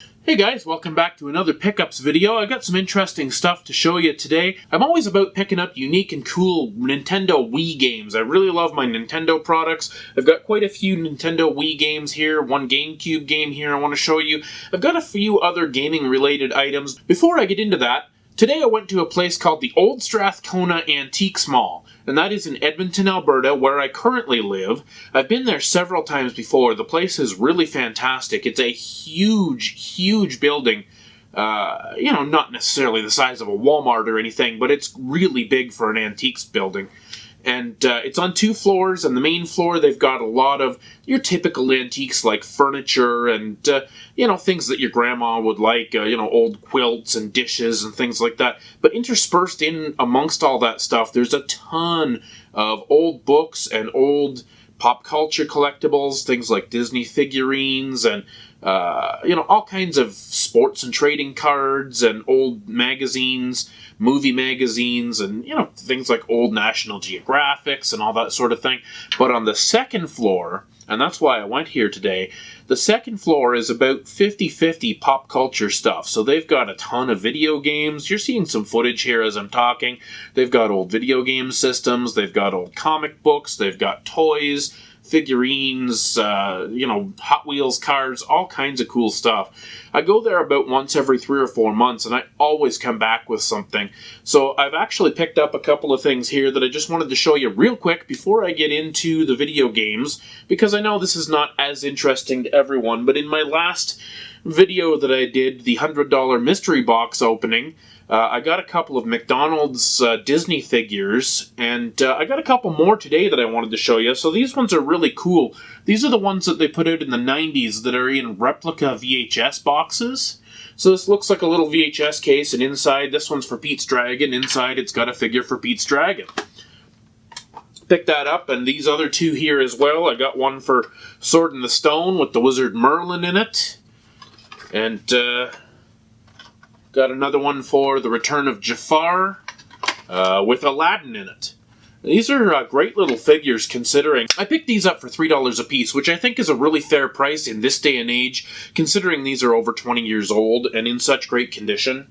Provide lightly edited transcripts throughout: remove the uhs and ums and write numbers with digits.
Hey guys, welcome back to another pickups video. I got some interesting stuff to show you today. I'm always about picking up unique and cool Nintendo Wii games. I really love my Nintendo products. I've got quite a few Nintendo Wii games here, one GameCube game here I want to show you. I've got a few other gaming related items. Before I get into that, today I went to a place called the Old Strathcona Antiques Mall, and that is in Edmonton, Alberta, where I currently live. I've been there several times before. The place is really fantastic. It's a huge building. Not necessarily the size of a Walmart or anything, but it's really big for an antiques building. And it's on 2 floors. On the main floor, they've got a lot of your typical antiques like furniture and, things that your grandma would like, old quilts and dishes and things like that. But interspersed in amongst all that stuff, there's a ton of old books and old pop culture collectibles, things like Disney figurines and, all kinds of sports and trading cards and old magazines, movie magazines, and, things like old National Geographics and all that sort of thing. But on the second floor, and that's why I went here today, the second floor is about 50-50 pop culture stuff. So they've got a ton of video games. You're seeing some footage here as I'm talking. They've got old video game systems. They've got old comic books. They've got toys, figurines, Hot Wheels cars, all kinds of cool stuff. I go there about once every 3 or 4 months, and I always come back with something. So I've actually picked up a couple of things here that I just wanted to show you real quick before I get into the video games, because I know this is not as interesting to everyone, but in my last video that I did, the $100 mystery box opening, I got a couple of McDonald's Disney figures, and I got a couple more today that I wanted to show you. So these ones are really cool. These are the ones that they put out in the 90s that are in replica VHS boxes. So this looks like a little VHS case, and inside, this one's for Pete's Dragon. Inside, it's got a figure for Pete's Dragon. Picked that up, and these other 2 here as well. I got one for Sword in the Stone with the Wizard Merlin in it. And, got another one for The Return of Jafar with Aladdin in it. These are great little figures considering. I picked these up for $3 a piece, which I think is a really fair price in this day and age, considering these are over 20 years old and in such great condition.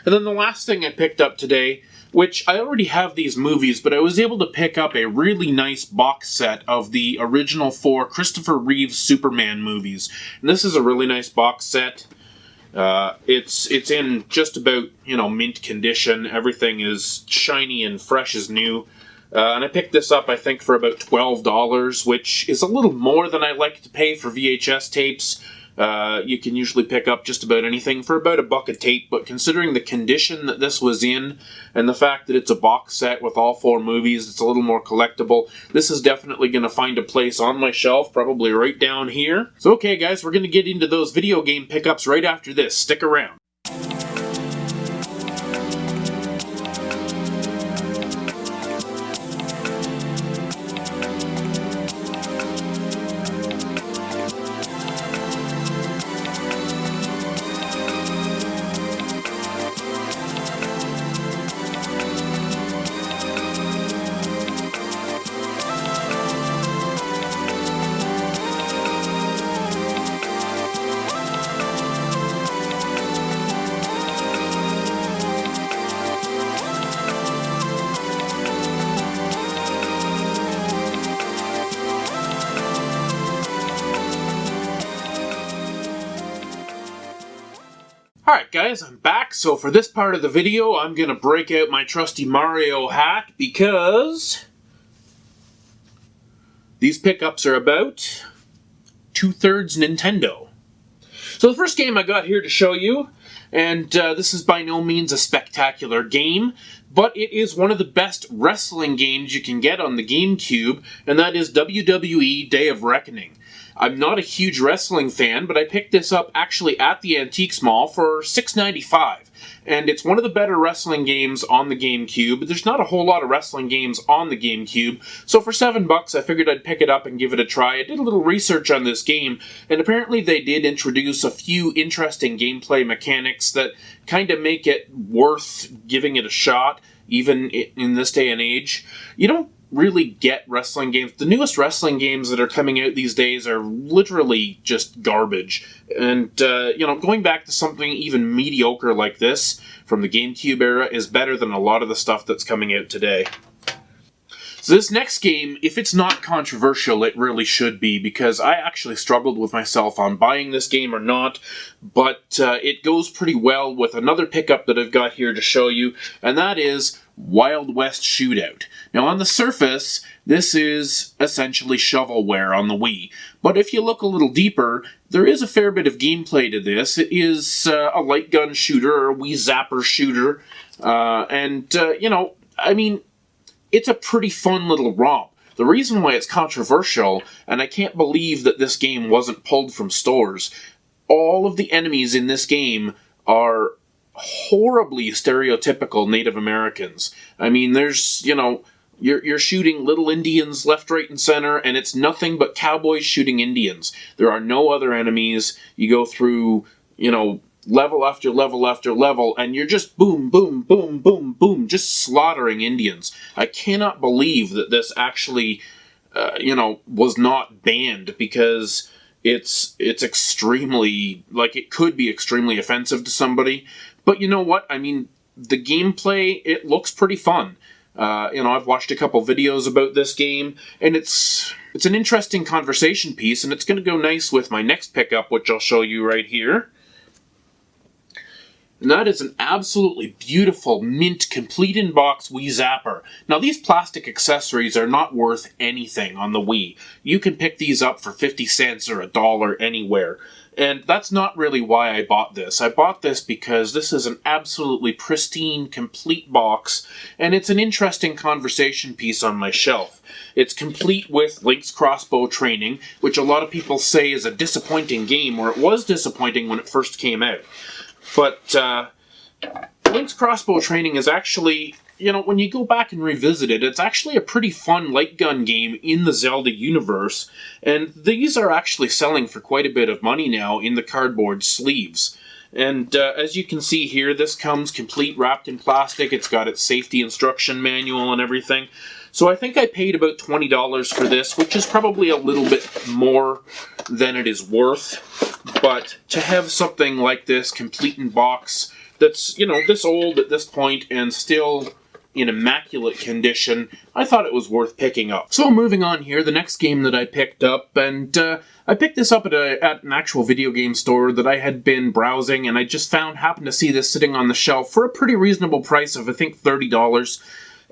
And then the last thing I picked up today, which I already have these movies, but I was able to pick up a really nice box set of the original 4 Christopher Reeves Superman movies. And this is a really nice box set. It's in just about, mint condition. Everything is shiny and fresh as new. And I picked this up, I think, for about $12, which is a little more than I like to pay for VHS tapes. You can usually pick up just about anything for about $1 a tape, but considering the condition that this was in, and the fact that it's a box set with all 4 movies, it's a little more collectible. This is definitely going to find a place on my shelf, probably right down here. So okay guys, we're going to get into those video game pickups right after this. Stick around. Alright guys, I'm back. So for this part of the video, I'm going to break out my trusty Mario hack because these pickups are about 2/3 Nintendo. So the first game I got here to show you, and this is by no means a spectacular game, but it is one of the best wrestling games you can get on the GameCube, and that is WWE Day of Reckoning. I'm not a huge wrestling fan, but I picked this up actually at the Antiques Mall for $6.95. And it's one of the better wrestling games on the GameCube. There's not a whole lot of wrestling games on the GameCube, so for $7 I figured I'd pick it up and give it a try. I did a little research on this game, and apparently they did introduce a few interesting gameplay mechanics that kind of make it worth giving it a shot, even in this day and age. You don't really get wrestling games. The newest wrestling games that are coming out these days are literally just garbage. And, going back to something even mediocre like this from the GameCube era is better than a lot of the stuff that's coming out today. So this next game, if it's not controversial, it really should be, because I actually struggled with myself on buying this game or not, but it goes pretty well with another pickup that I've got here to show you, and that is Wild West Shootout. Now on the surface, this is essentially shovelware on the Wii, but if you look a little deeper, there is a fair bit of gameplay to this. It is a light gun shooter, or a Wii Zapper shooter, it's a pretty fun little romp. The reason why it's controversial, and I can't believe that this game wasn't pulled from stores, all of the enemies in this game are horribly stereotypical Native Americans. I mean, there's, you're shooting little Indians left, right, and center, and it's nothing but cowboys shooting Indians. There are no other enemies. You go through, level after level after level, and you're just boom, boom, boom, boom, boom, just slaughtering Indians. I cannot believe that this actually, was not banned, because it's extremely, it could be extremely offensive to somebody. But you know what? I mean, the gameplay, it looks pretty fun. I've watched a couple videos about this game, and it's an interesting conversation piece, and it's going to go nice with my next pickup, which I'll show you right here. And that is an absolutely beautiful, mint, complete-in-box Wii Zapper. Now, these plastic accessories are not worth anything on the Wii. You can pick these up for 50 cents or $1 anywhere. And that's not really why I bought this. I bought this because this is an absolutely pristine, complete box, and it's an interesting conversation piece on my shelf. It's complete with Link's crossbow training, which a lot of people say is a disappointing game, or it was disappointing when it first came out. But Link's crossbow training is actually, when you go back and revisit it, it's actually a pretty fun light gun game in the Zelda universe. And these are actually selling for quite a bit of money now in the cardboard sleeves. And as you can see here, this comes complete wrapped in plastic. It's got its safety instruction manual and everything. So I think I paid about $20 for this, which is probably a little bit more than it is worth. But to have something like this, complete in box, that's, this old at this point and still in immaculate condition, I thought it was worth picking up. So moving on here, the next game that I picked up, and I picked this up at an actual video game store that I had been browsing, and I just happened to see this sitting on the shelf for a pretty reasonable price of, I think, $30.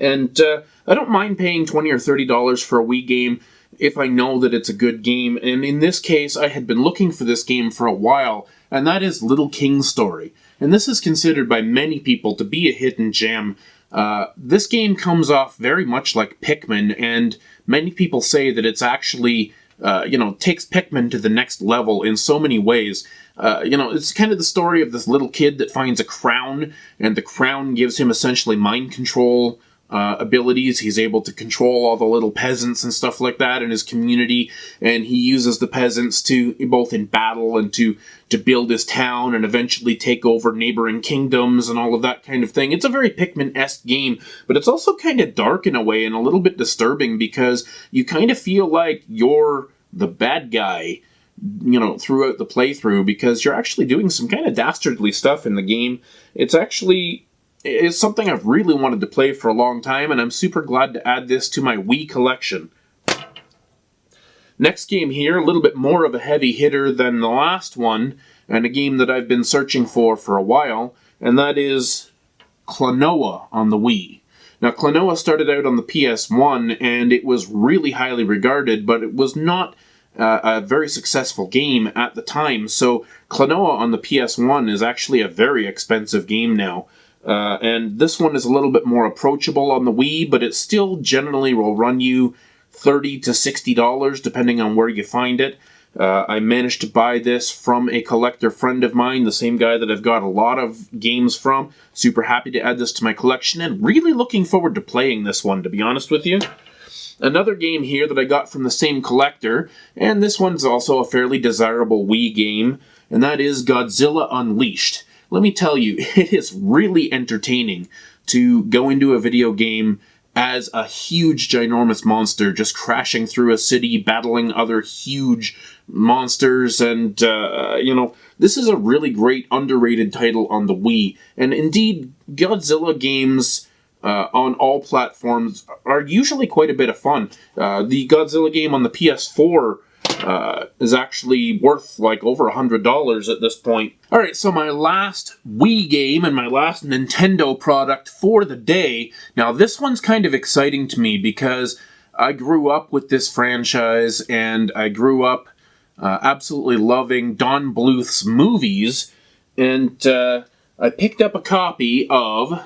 And I don't mind paying $20 or $30 for a Wii game if I know that it's a good game. And in this case, I had been looking for this game for a while, and that is Little King's Story. And this is considered by many people to be a hidden gem. This game comes off very much like Pikmin, and many people say that it's actually, takes Pikmin to the next level in so many ways. It's kind of the story of this little kid that finds a crown, and the crown gives him essentially mind control abilities. He's able to control all the little peasants and stuff like that in his community, and he uses the peasants to both in battle and to build his town and eventually take over neighboring kingdoms and all of that kind of thing. It's a very Pikmin-esque game, but it's also kind of dark in a way and a little bit disturbing, because you kind of feel like you're the bad guy, throughout the playthrough, because you're actually doing some kind of dastardly stuff in the game. It's something I've really wanted to play for a long time, and I'm super glad to add this to my Wii collection. Next game here, a little bit more of a heavy hitter than the last one, and a game that I've been searching for a while, and that is Klanoa on the Wii. Now, Klanoa started out on the PS1, and it was really highly regarded, but it was not a very successful game at the time, so Klanoa on the PS1 is actually a very expensive game now. And this one is a little bit more approachable on the Wii, but it still generally will run you $30 to $60 depending on where you find it. I managed to buy this from a collector friend of mine, the same guy that I've got a lot of games from. Super happy to add this to my collection, and really looking forward to playing this one, to be honest with you. Another game here that I got from the same collector, and this one's also a fairly desirable Wii game, and that is Godzilla Unleashed. Let me tell you, it is really entertaining to go into a video game as a huge, ginormous monster, just crashing through a city, battling other huge monsters, and, this is a really great, underrated title on the Wii. And indeed, Godzilla games on all platforms are usually quite a bit of fun. The Godzilla game on the PS4 is actually worth like over $100 at this point. Alright, so my last Wii game and my last Nintendo product for the day. Now this one's kind of exciting to me because I grew up with this franchise and I grew up absolutely loving Don Bluth's movies, and I picked up a copy of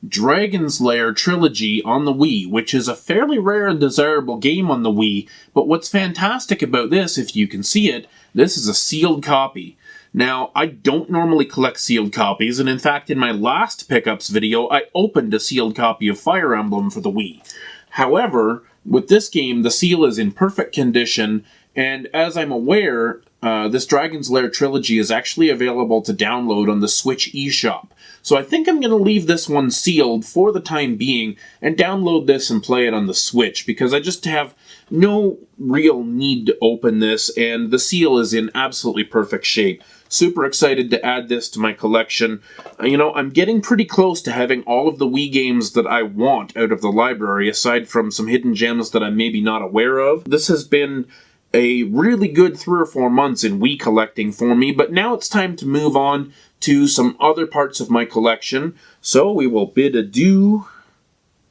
Dragon's Lair Trilogy on the Wii, which is a fairly rare and desirable game on the Wii, but what's fantastic about this, if you can see it, this is a sealed copy. Now, I don't normally collect sealed copies, and in fact, in my last pickups video, I opened a sealed copy of Fire Emblem for the Wii. However, with this game, the seal is in perfect condition, and as I'm aware, this Dragon's Lair Trilogy is actually available to download on the Switch eShop. So I think I'm going to leave this one sealed for the time being and download this and play it on the Switch, because I just have no real need to open this, and the seal is in absolutely perfect shape. Super excited to add this to my collection. I'm getting pretty close to having all of the Wii games that I want out of the library, aside from some hidden gems that I'm maybe not aware of. This has been a really good 3 or 4 months in Wii collecting for me, but now it's time to move on to some other parts of my collection. So we will bid adieu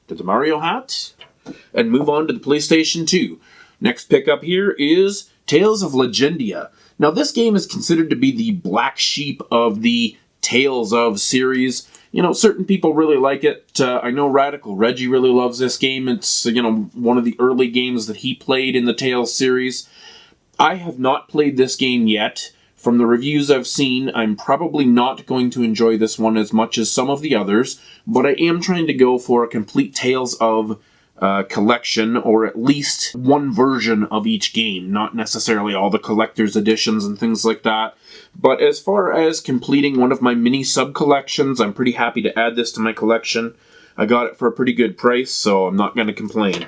to the Mario hat and move on to the PlayStation 2. Next pickup here is Tales of Legendia. Now this game is considered to be the black sheep of the Tales of series. Certain people really like it. I know Radical Reggie really loves this game. It's, one of the early games that he played in the Tales series. I have not played this game yet. From the reviews I've seen, I'm probably not going to enjoy this one as much as some of the others, but I am trying to go for a complete Tales of collection, or at least one version of each game, not necessarily all the collector's editions and things like that. But as far as completing one of my mini sub-collections, I'm pretty happy to add this to my collection. I got it for a pretty good price, so I'm not going to complain.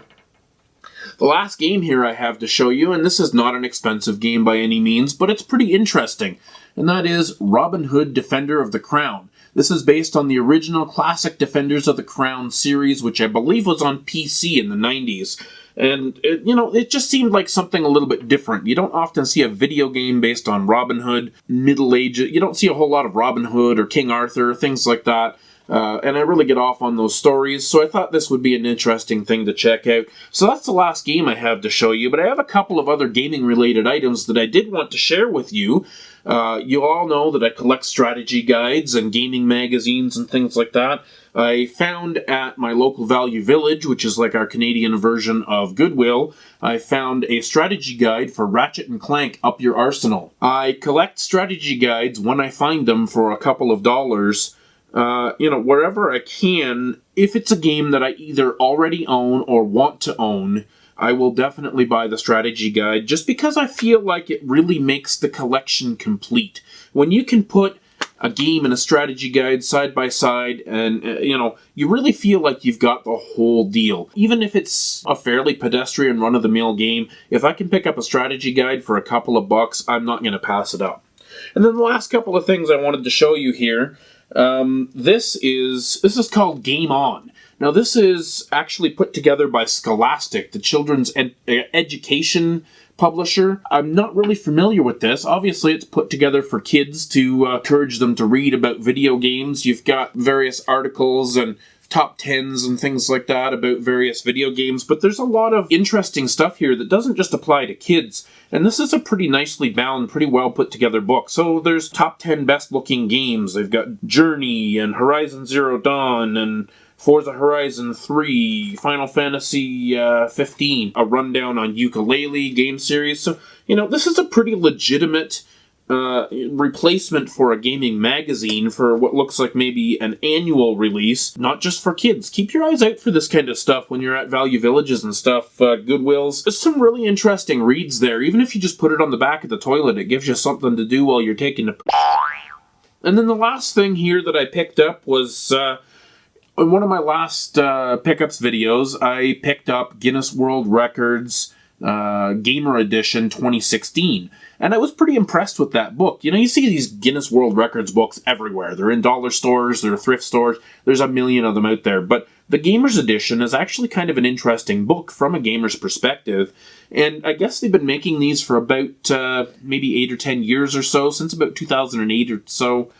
The last game here I have to show you, and this is not an expensive game by any means, but it's pretty interesting, and that is Robin Hood Defender of the Crown. This is based on the original classic Defenders of the Crown series, which I believe was on PC in the 90s. And, it just seemed like something a little bit different. You don't often see a video game based on Robin Hood, Middle Ages. You don't see a whole lot of Robin Hood or King Arthur, things like that. And I really get off on those stories, so I thought this would be an interesting thing to check out. So that's the last game I have to show you, but I have a couple of other gaming-related items that I did want to share with you. You all know that I collect strategy guides and gaming magazines and things like that. I found at my local Value Village, which is like our Canadian version of Goodwill, I found a strategy guide for Ratchet & Clank Up Your Arsenal. I collect strategy guides when I find them for a couple of dollars. Wherever I can. If it's a game that I either already own or want to own, I will definitely buy the strategy guide, just because I feel like it really makes the collection complete. When you can put a game and a strategy guide side by side, and, you really feel like you've got the whole deal. Even if it's a fairly pedestrian run-of-the-mill game, if I can pick up a strategy guide for a couple of bucks, I'm not going to pass it up. And then the last couple of things I wanted to show you here. This is called Game On. Now this is actually put together by Scholastic, the children's education publisher. I'm not really familiar with this. Obviously it's put together for kids to encourage them to read about video games. You've got various articles and top 10s and things like that about various video games, but there's a lot of interesting stuff here that doesn't just apply to kids. And this is a pretty nicely bound, pretty well put together book. So there's top 10 best looking games. They've got Journey and Horizon Zero Dawn and Forza Horizon 3, Final Fantasy 15, a rundown on Ukulele game series. So, this is a pretty legitimate replacement for a gaming magazine for what looks like maybe an annual release, not just for kids. Keep your eyes out for this kind of stuff when you're at Value Villages and stuff, Goodwills. There's some really interesting reads there. Even if you just put it on the back of the toilet, it gives you something to do while you're taking a... And then the last thing here that I picked up was... In one of my last pickups videos, I picked up Guinness World Records Gamer Edition 2016. And I was pretty impressed with that book. You know, you see these Guinness World Records books everywhere. They're in dollar stores, they're thrift stores. There's a million of them out there. But the Gamer's Edition is actually kind of an interesting book from a gamer's perspective. And I guess they've been making these for about maybe 8 or 10 years or so, since about 2008 or so.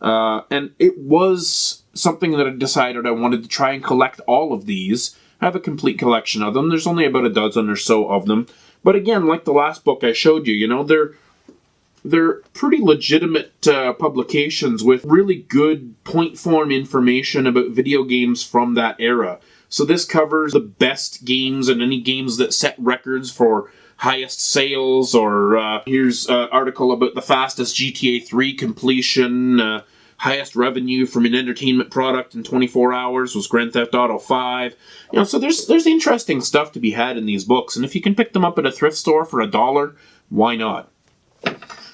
And it was something that I decided I wanted to try and collect all of these. I have a complete collection of them. There's only about a dozen or so of them. But again, like the last book I showed you, you know, they're pretty legitimate publications with really good point form information about video games from that era. So this covers the best games and any games that set records for highest sales, or here's an article about the fastest GTA 3 completion, highest revenue from an entertainment product in 24 hours was Grand Theft Auto 5. You know, so there's interesting stuff to be had in these books, and if you can pick them up at a thrift store for $1, why not?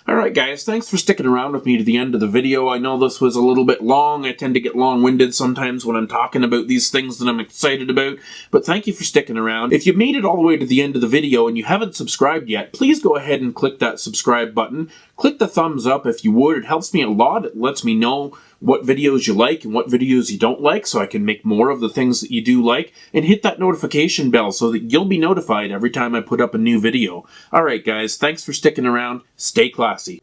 Alright guys, thanks for sticking around with me to the end of the video. I know this was a little bit long. I tend to get long-winded sometimes when I'm talking about these things that I'm excited about, but thank you for sticking around. If you made it all the way to the end of the video and you haven't subscribed yet, please go ahead and click that subscribe button. Click the thumbs up if you would. It helps me a lot. It lets me know what videos you like and what videos you don't like, so I can make more of the things that you do like, and hit that notification bell so that you'll be notified every time I put up a new video. Alright guys, thanks for sticking around. Stay classy.